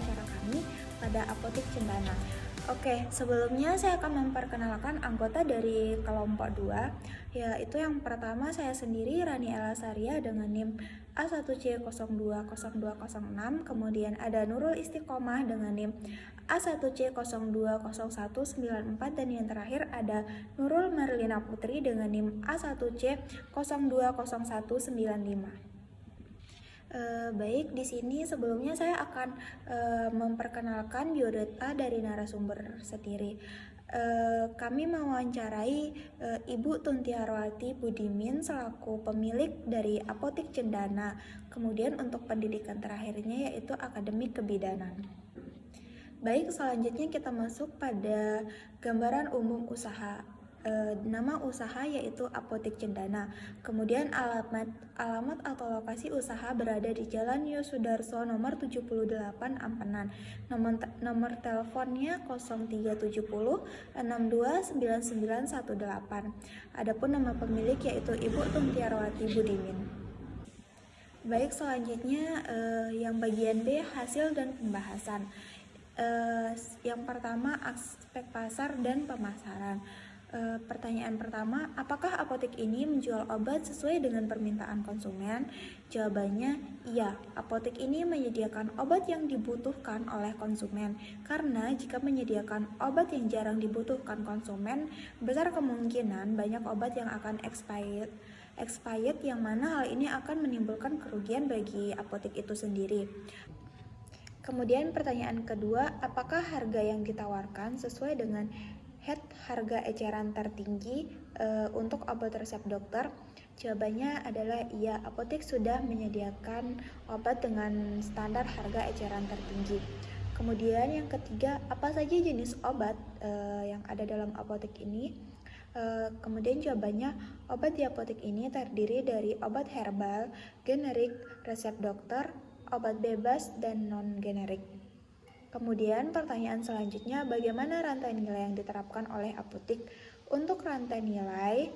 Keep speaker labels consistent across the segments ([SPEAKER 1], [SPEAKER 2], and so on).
[SPEAKER 1] wawancara kami pada Apotik Cendana. Oke, sebelumnya saya akan memperkenalkan anggota dari kelompok 2, yaitu yang pertama saya sendiri Rani Elasaria dengan NIM A1C020206, kemudian ada Nurul Istiqomah dengan NIM A1C020194, dan yang terakhir ada Nurul Marlina Putri dengan NIM A1C020195. Baik, di sini sebelumnya saya akan memperkenalkan biodata dari narasumber sendiri. Kami mewawancarai Ibu Tuntiarwati Budimin selaku pemilik dari Apotik Cendana. Kemudian untuk pendidikan terakhirnya yaitu akademik kebidanan. Baik, selanjutnya kita masuk pada gambaran umum usaha. Nama usaha yaitu Apotik Cendana. Kemudian alamat atau lokasi usaha berada di Jalan Yosudarso nomor 78 Ampenan. Nomor teleponnya 0370 629918. Adapun nama pemilik yaitu Ibu Tuntiarwati Budimin. Baik, selanjutnya yang bagian B, hasil dan pembahasan. Yang pertama, aspek pasar dan pemasaran. Pertanyaan pertama, apakah apotek ini menjual obat sesuai dengan permintaan konsumen? Jawabannya, iya, apotek ini menyediakan obat yang dibutuhkan oleh konsumen. Karena jika menyediakan obat yang jarang dibutuhkan konsumen, besar kemungkinan banyak obat yang akan expired, yang mana hal ini akan menimbulkan kerugian bagi apotek itu sendiri. Kemudian pertanyaan kedua, apakah harga yang ditawarkan sesuai dengan harga eceran tertinggi untuk obat resep dokter? Jawabannya adalah iya, apotek sudah menyediakan obat dengan standar harga eceran tertinggi. Kemudian yang ketiga, apa saja jenis obat yang ada dalam apotek ini? Kemudian jawabannya, obat di apotek ini terdiri dari obat herbal, generik, resep dokter, obat bebas, dan non-generik. Kemudian pertanyaan selanjutnya, bagaimana rantai nilai yang diterapkan oleh apotek? Untuk rantai nilai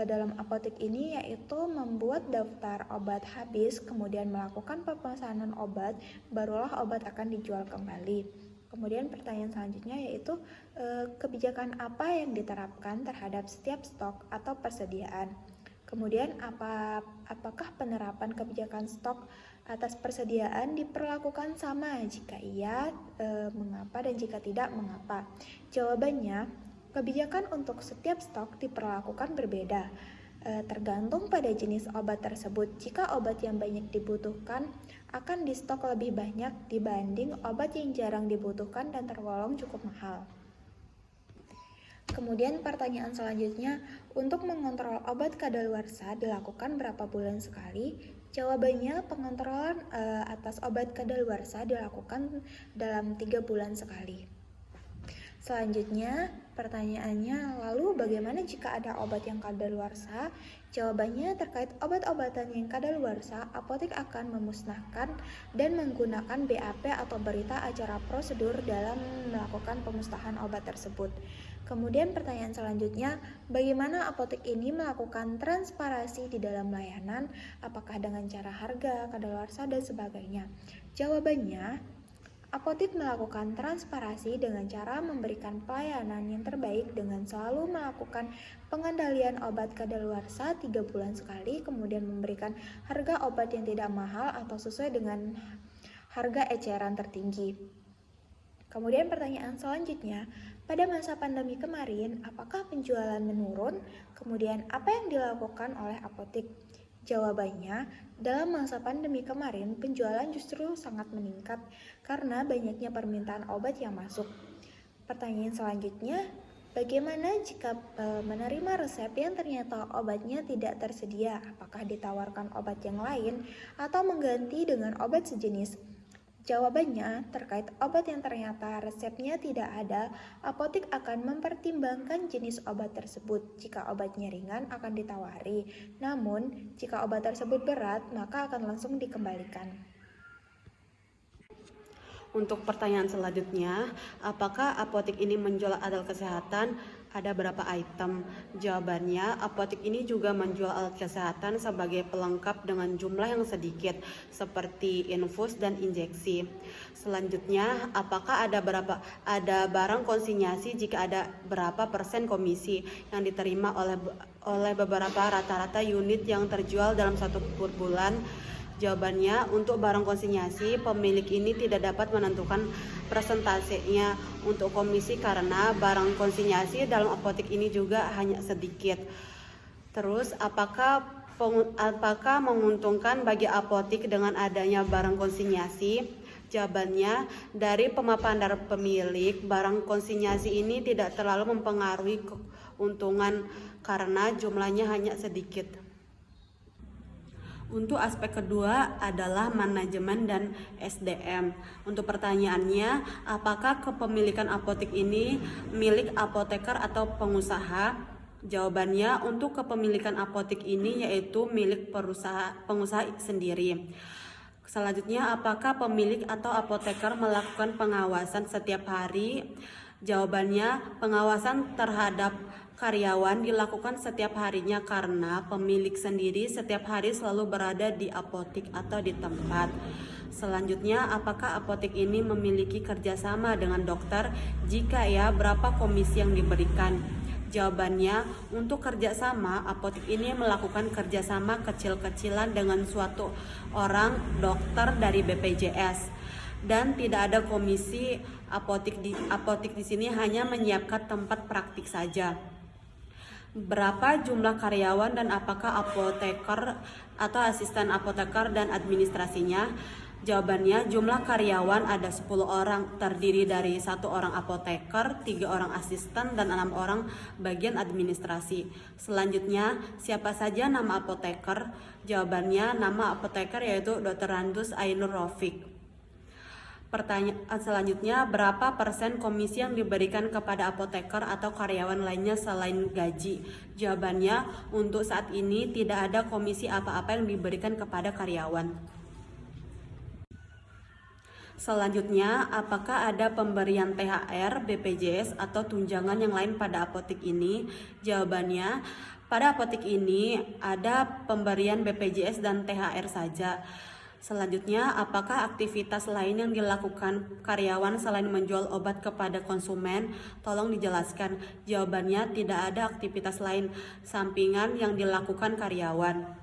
[SPEAKER 1] dalam apotek ini yaitu membuat daftar obat habis, kemudian melakukan pemesanan obat, barulah obat akan dijual kembali. Kemudian pertanyaan selanjutnya yaitu kebijakan apa yang diterapkan terhadap setiap stok atau persediaan? Kemudian apakah penerapan kebijakan stok atas persediaan diperlakukan sama? Jika iya, mengapa, dan jika tidak, mengapa? Jawabannya, kebijakan untuk setiap stok diperlakukan berbeda, tergantung pada jenis obat tersebut. Jika obat yang banyak dibutuhkan akan di stok lebih banyak dibanding obat yang jarang dibutuhkan dan tergolong cukup mahal. Kemudian pertanyaan selanjutnya, untuk mengontrol obat kadaluarsa dilakukan berapa bulan sekali? Jawabannya, pengontrolan atas obat kadaluarsa dilakukan dalam 3 bulan sekali. Selanjutnya, pertanyaannya, lalu bagaimana jika ada obat yang kadaluarsa? Jawabannya, terkait obat-obatan yang kadaluarsa, apotek akan memusnahkan dan menggunakan BAP atau berita acara prosedur dalam melakukan pemusnahan obat tersebut. Kemudian pertanyaan selanjutnya, bagaimana apotek ini melakukan transparansi di dalam layanan? Apakah dengan cara harga, kadaluarsa, dan sebagainya? Jawabannya, apotek melakukan transparansi dengan cara memberikan pelayanan yang terbaik dengan selalu melakukan pengendalian obat kadaluarsa 3 bulan sekali, kemudian memberikan harga obat yang tidak mahal atau sesuai dengan harga eceran tertinggi. Kemudian pertanyaan selanjutnya, pada masa pandemi kemarin, apakah penjualan menurun? Kemudian apa yang dilakukan oleh apotek? Jawabannya, dalam masa pandemi kemarin, penjualan justru sangat meningkat karena banyaknya permintaan obat yang masuk. Pertanyaan selanjutnya, bagaimana jika menerima resep yang ternyata obatnya tidak tersedia? Apakah ditawarkan obat yang lain atau mengganti dengan obat sejenis? Jawabannya, terkait obat yang ternyata resepnya tidak ada, apotek akan mempertimbangkan jenis obat tersebut. Jika obatnya ringan akan ditawari, namun jika obat tersebut berat maka akan langsung dikembalikan.
[SPEAKER 2] Untuk pertanyaan selanjutnya, apakah apotek ini menjual alat kesehatan Ada berapa item? Jawabannya, apotek ini juga menjual alat kesehatan sebagai pelengkap dengan jumlah yang sedikit, seperti infus dan injeksi. Selanjutnya, apakah ada barang konsinyasi jika ada berapa persen komisi yang diterima oleh beberapa rata-rata unit yang terjual dalam satu bulan? Jawabannya, untuk barang konsinyasi, pemilik ini tidak dapat menentukan persentasenya untuk komisi karena barang konsinyasi dalam apotek ini juga hanya sedikit. Terus, apakah menguntungkan bagi apotek dengan adanya barang konsinyasi? Jawabannya, dari pemaparan dari pemilik, barang konsinyasi ini tidak terlalu mempengaruhi keuntungan karena jumlahnya hanya sedikit. Untuk aspek kedua adalah manajemen dan SDM. Untuk pertanyaannya, apakah kepemilikan apotek ini milik apoteker atau pengusaha? Jawabannya, untuk kepemilikan apotek ini yaitu milik pengusaha sendiri. Selanjutnya, apakah pemilik atau apoteker melakukan pengawasan setiap hari? Jawabannya, pengawasan terhadap karyawan dilakukan setiap harinya karena pemilik sendiri setiap hari selalu berada di apotek atau di tempat. Selanjutnya, apakah apotek ini memiliki kerjasama dengan dokter? Jika ya, berapa komisi yang diberikan? Jawabannya, untuk kerjasama, apotek ini melakukan kerjasama kecil-kecilan dengan suatu orang dokter dari BPJS. Dan tidak ada komisi. Apotek di sini hanya menyiapkan tempat praktik saja. Berapa jumlah karyawan dan apakah apoteker atau asisten apoteker dan administrasinya? Jawabannya, jumlah karyawan ada 10 orang, terdiri dari 1 orang apoteker, 3 orang asisten, dan 6 orang bagian administrasi. Selanjutnya, siapa saja nama apoteker? Jawabannya, nama apoteker yaitu Dr. Randus Ainur Rafiq. Pertanyaan selanjutnya, berapa persen komisi yang diberikan kepada apoteker atau karyawan lainnya selain gaji? Jawabannya, untuk saat ini tidak ada komisi apa-apa yang diberikan kepada karyawan. Selanjutnya, apakah ada pemberian THR, BPJS, atau tunjangan yang lain pada apotek ini? Jawabannya, pada apotek ini ada pemberian BPJS dan THR saja. Selanjutnya, apakah aktivitas lain yang dilakukan karyawan selain menjual obat kepada konsumen? Tolong dijelaskan. Jawabannya, tidak ada aktivitas lain sampingan yang dilakukan karyawan.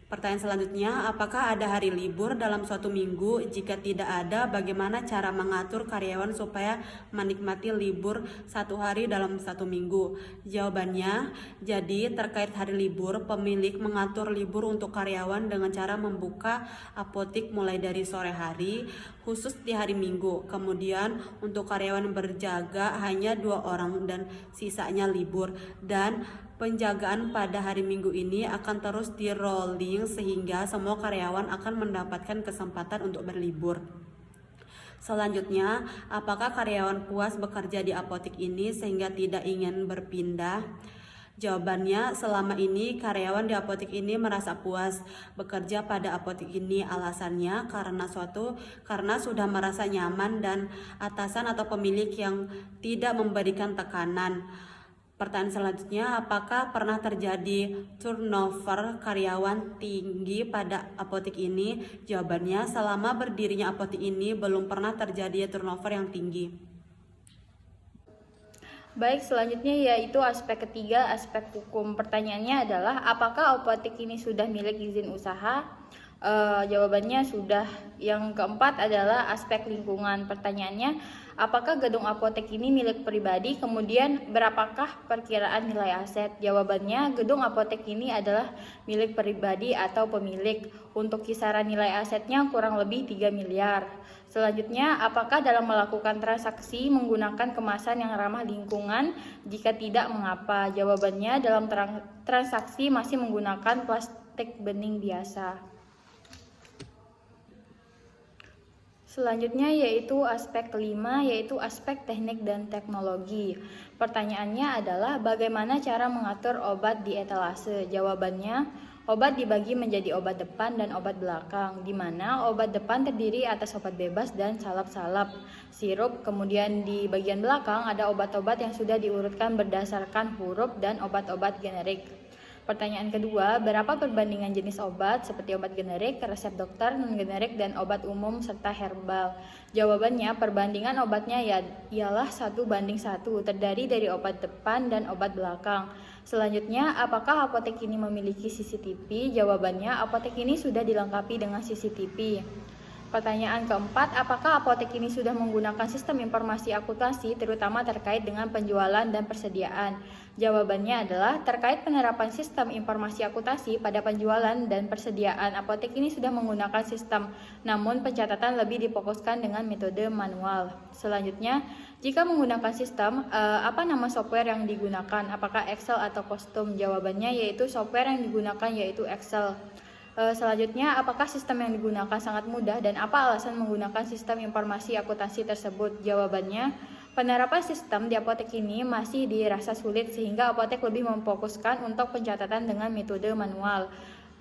[SPEAKER 2] Pertanyaan selanjutnya, apakah ada hari libur dalam suatu minggu? Jika tidak ada, bagaimana cara mengatur karyawan supaya menikmati libur 1 hari dalam 1 minggu? Jawabannya, jadi terkait hari libur, pemilik mengatur libur untuk karyawan dengan cara membuka apotek mulai dari sore hari, khusus di hari Minggu. Kemudian untuk karyawan berjaga hanya 2 orang dan sisanya libur. Dan penjagaan pada hari Minggu ini akan terus di rolling sehingga semua karyawan akan mendapatkan kesempatan untuk berlibur. Selanjutnya, apakah karyawan puas bekerja di apotek ini sehingga tidak ingin berpindah? Jawabannya, selama ini karyawan di apotek ini merasa puas bekerja pada apotek ini. Alasannya karena sudah merasa nyaman dan atasan atau pemilik yang tidak memberikan tekanan. Pertanyaan selanjutnya, apakah pernah terjadi turnover karyawan tinggi pada apotek ini? Jawabannya, selama berdirinya apotek ini belum pernah terjadi turnover yang tinggi.
[SPEAKER 3] Baik, selanjutnya yaitu aspek ketiga, aspek hukum. Pertanyaannya adalah, apakah apotek ini sudah milik izin usaha? Jawabannya sudah. Yang keempat adalah aspek lingkungan. Pertanyaannya, apakah gedung apotek ini milik pribadi? Kemudian, berapakah perkiraan nilai aset? Jawabannya, gedung apotek ini adalah milik pribadi atau pemilik. Untuk kisaran nilai asetnya kurang lebih 3 miliar. Selanjutnya, apakah dalam melakukan transaksi menggunakan kemasan yang ramah lingkungan? Jika tidak, mengapa? Jawabannya, dalam transaksi masih menggunakan plastik bening biasa. Selanjutnya yaitu aspek kelima, yaitu aspek teknik dan teknologi. Pertanyaannya adalah, bagaimana cara mengatur obat di etalase? Jawabannya, Obat dibagi menjadi obat depan dan obat belakang, di mana obat depan terdiri atas obat bebas dan salap-salap, sirup, kemudian di bagian belakang ada obat-obat yang sudah diurutkan berdasarkan huruf dan obat-obat generik. Pertanyaan kedua, berapa perbandingan jenis obat seperti obat generik, resep dokter, non-generik, dan obat umum serta herbal? Jawabannya, perbandingan obatnya ialah 1:1, terdiri dari obat depan dan obat belakang. Selanjutnya, apakah apotek ini memiliki CCTV? Jawabannya, apotek ini sudah dilengkapi dengan CCTV. Pertanyaan keempat, apakah apotek ini sudah menggunakan sistem informasi akuntansi terutama terkait dengan penjualan dan persediaan? Jawabannya adalah terkait penerapan sistem informasi akuntansi pada penjualan dan persediaan, apotek ini sudah menggunakan sistem, namun pencatatan lebih difokuskan dengan metode manual. Selanjutnya, jika menggunakan sistem, apa nama software yang digunakan? Apakah Excel atau kostum? Jawabannya yaitu software yang digunakan yaitu Excel. Selanjutnya, apakah sistem yang digunakan sangat mudah dan apa alasan menggunakan sistem informasi akuntansi tersebut? Jawabannya, penerapan sistem di apotek ini masih dirasa sulit sehingga apotek lebih memfokuskan untuk pencatatan dengan metode manual.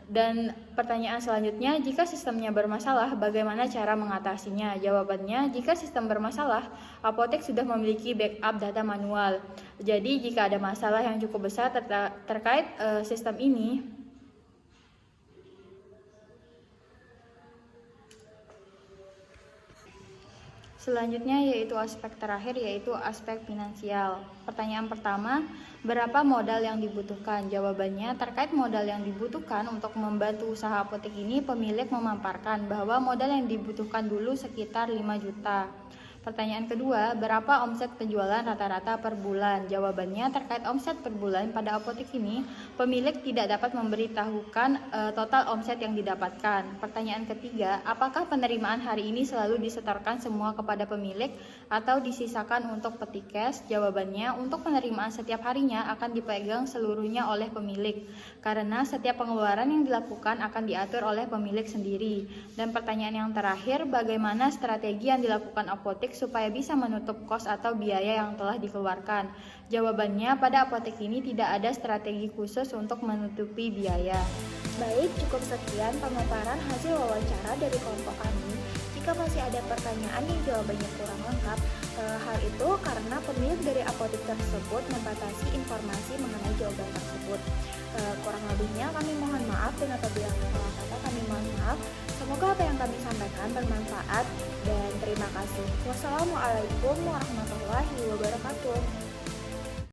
[SPEAKER 3] Dan pertanyaan selanjutnya, jika sistemnya bermasalah, bagaimana cara mengatasinya? Jawabannya, jika sistem bermasalah, apotek sudah memiliki backup data manual. Jadi, jika ada masalah yang cukup besar terkait sistem ini, selanjutnya yaitu aspek terakhir yaitu aspek finansial. Pertanyaan pertama, berapa modal yang dibutuhkan? Jawabannya, terkait modal yang dibutuhkan untuk membantu usaha apotek ini, pemilik memaparkan bahwa modal yang dibutuhkan dulu sekitar 5 juta. Pertanyaan kedua, berapa omset penjualan rata-rata per bulan? Jawabannya, terkait omset per bulan pada apotek ini, pemilik tidak dapat memberitahukan total omset yang didapatkan. Pertanyaan ketiga, apakah penerimaan hari ini selalu disetorkan semua kepada pemilik atau disisakan untuk peti cash? Jawabannya, untuk penerimaan setiap harinya akan dipegang seluruhnya oleh pemilik, karena setiap pengeluaran yang dilakukan akan diatur oleh pemilik sendiri. Dan pertanyaan yang terakhir, bagaimana strategi yang dilakukan apotek supaya bisa menutup kos atau biaya yang telah dikeluarkan? Jawabannya, pada apotek ini tidak ada strategi khusus untuk menutupi biaya.
[SPEAKER 1] Baik, cukup sekian pemaparan hasil wawancara dari kelompok kami. Jika masih ada pertanyaan yang jawabannya kurang lengkap, hal itu karena pemilik dari apotek tersebut membatasi informasi mengenai jawaban tersebut. Kurang lebihnya kami mohon maaf, dan apabila salah kata kami mohon maaf. Semoga apa yang kami sampaikan bermanfaat dan terima kasih. Wassalamualaikum warahmatullahi wabarakatuh.